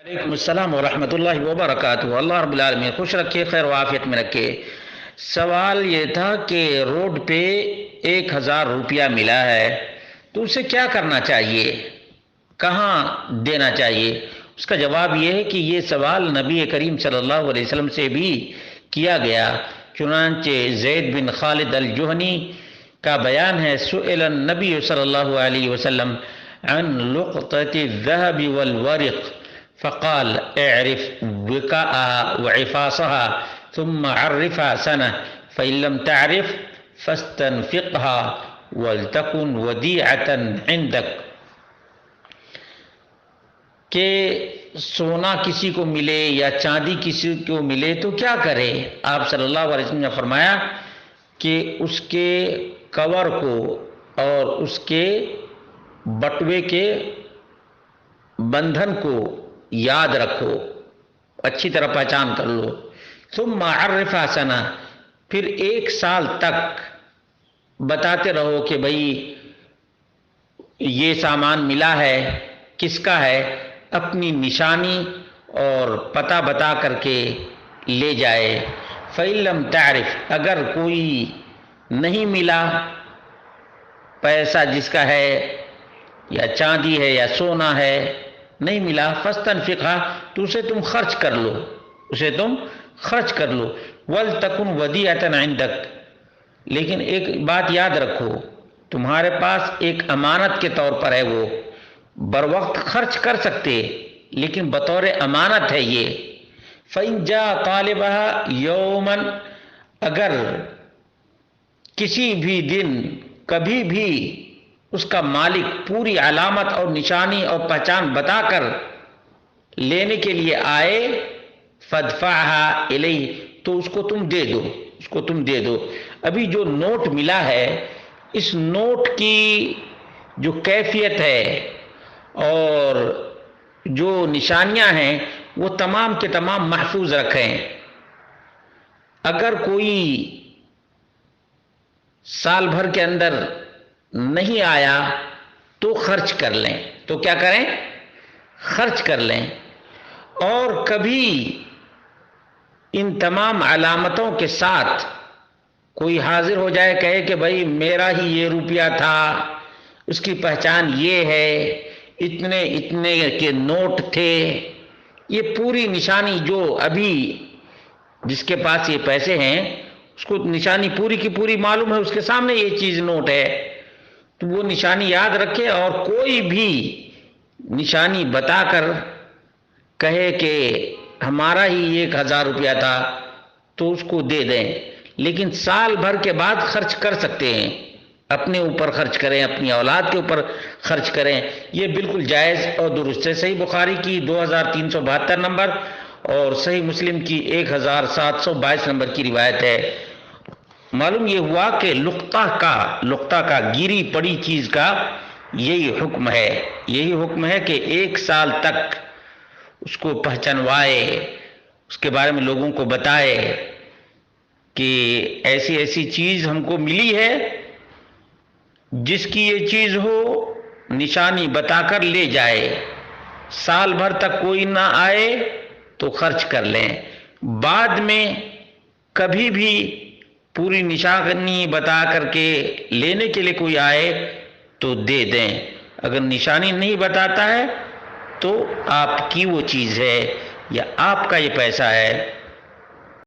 وعلیکم السلام ورحمۃ اللہ وبرکاتہ۔ اللہ رب العالمین خوش رکھے، خیر و عافیت میں رکھے۔ سوال یہ تھا کہ روڈ پہ 1000 روپیہ ملا ہے تو اسے کیا کرنا چاہیے، کہاں دینا چاہیے؟ اس کا جواب یہ ہے کہ یہ سوال نبی کریم صلی اللہ علیہ وسلم سے بھی کیا گیا، چنانچہ زید بن خالد الجہنی کا بیان ہے، سئل النبی صلی اللہ علیہ وسلم عن لقطة الذهب والورق فقال اعرف وكاءها وعفاصها ثم عرفها سنة فإن لم تعرف فاستنفقها ولتكن وديعة عندك۔ کہ سونا کسی کو ملے یا چاندی کسی کو ملے تو کیا کرے؟ آپ صلی اللہ علیہ وسلم نے فرمایا کہ اس کے کور کو اور اس کے بٹوے کے بندھن کو یاد رکھو، اچھی طرح پہچان کر لو۔ ثم عرفها سنہ، پھر 1 سال تک بتاتے رہو کہ بھئی یہ سامان ملا ہے، کس کا ہے، اپنی نشانی اور پتہ بتا کر کے لے جائے۔ فَإِن لَمْ تَعْرِفْ، اگر کوئی نہیں ملا پیسہ جس کا ہے یا چاندی ہے یا سونا ہے نہیں ملا، فَاسْتَنْفِقْهَا، تو اسے تم خرچ کر لو، اسے تم خرچ کر لو۔ وَلْتَكُنْ وَدِيعَةً عِنْدَكَ، لیکن ایک بات یاد رکھو، تمہارے پاس ایک امانت کے طور پر ہے، وہ بر وقت خرچ کر سکتے لیکن بطور امانت ہے یہ۔ فَإِنْ جَاءَ طَالِبَهَا يَوْمًا، اگر کسی بھی دن کبھی بھی اس کا مالک پوری علامت اور نشانی اور پہچان بتا کر لینے کے لیے آئے، فَادْفَعْهَا إِلَيْهِ، تو اس کو تم دے دو، اس کو تم دے دو۔ ابھی جو نوٹ ملا ہے، اس نوٹ کی جو کیفیت ہے اور جو نشانیاں ہیں وہ تمام کے تمام محفوظ رکھیں۔ اگر کوئی سال بھر کے اندر نہیں آیا تو خرچ کر لیں، تو کیا کریں؟ خرچ کر لیں۔ اور کبھی ان تمام علامتوں کے ساتھ کوئی حاضر ہو جائے، کہے کہ بھائی میرا ہی یہ روپیہ تھا، اس کی پہچان یہ ہے، اتنے اتنے کے نوٹ تھے، یہ پوری نشانی جو ابھی جس کے پاس یہ پیسے ہیں اس کو نشانی پوری کی پوری معلوم ہے، اس کے سامنے یہ چیز نوٹ ہے، تو وہ نشانی یاد رکھے، اور کوئی بھی نشانی بتا کر کہے کہ ہمارا ہی 1000 روپیہ تھا تو اس کو دے دیں، لیکن سال بھر کے بعد خرچ کر سکتے ہیں، اپنے اوپر خرچ کریں، اپنی اولاد کے اوپر خرچ کریں، یہ بالکل جائز اور درست ہے۔ صحیح بخاری کی 2372 نمبر اور صحیح مسلم کی 1722 نمبر کی روایت ہے۔ معلوم یہ ہوا کہ لقطہ کا گری پڑی چیز کا یہی حکم ہے، یہی حکم ہے کہ 1 سال تک اس کو پہچانوائے، اس کے بارے میں لوگوں کو بتائے کہ ایسی ایسی چیز ہم کو ملی ہے، جس کی یہ چیز ہو نشانی بتا کر لے جائے، سال بھر تک کوئی نہ آئے تو خرچ کر لیں، بعد میں کبھی بھی پوری نشانی بتا کر کے لینے کے لیے کوئی آئے تو دے دیں۔ اگر نشانی نہیں بتاتا ہے تو آپ کی وہ چیز ہے یا آپ کا یہ پیسہ ہے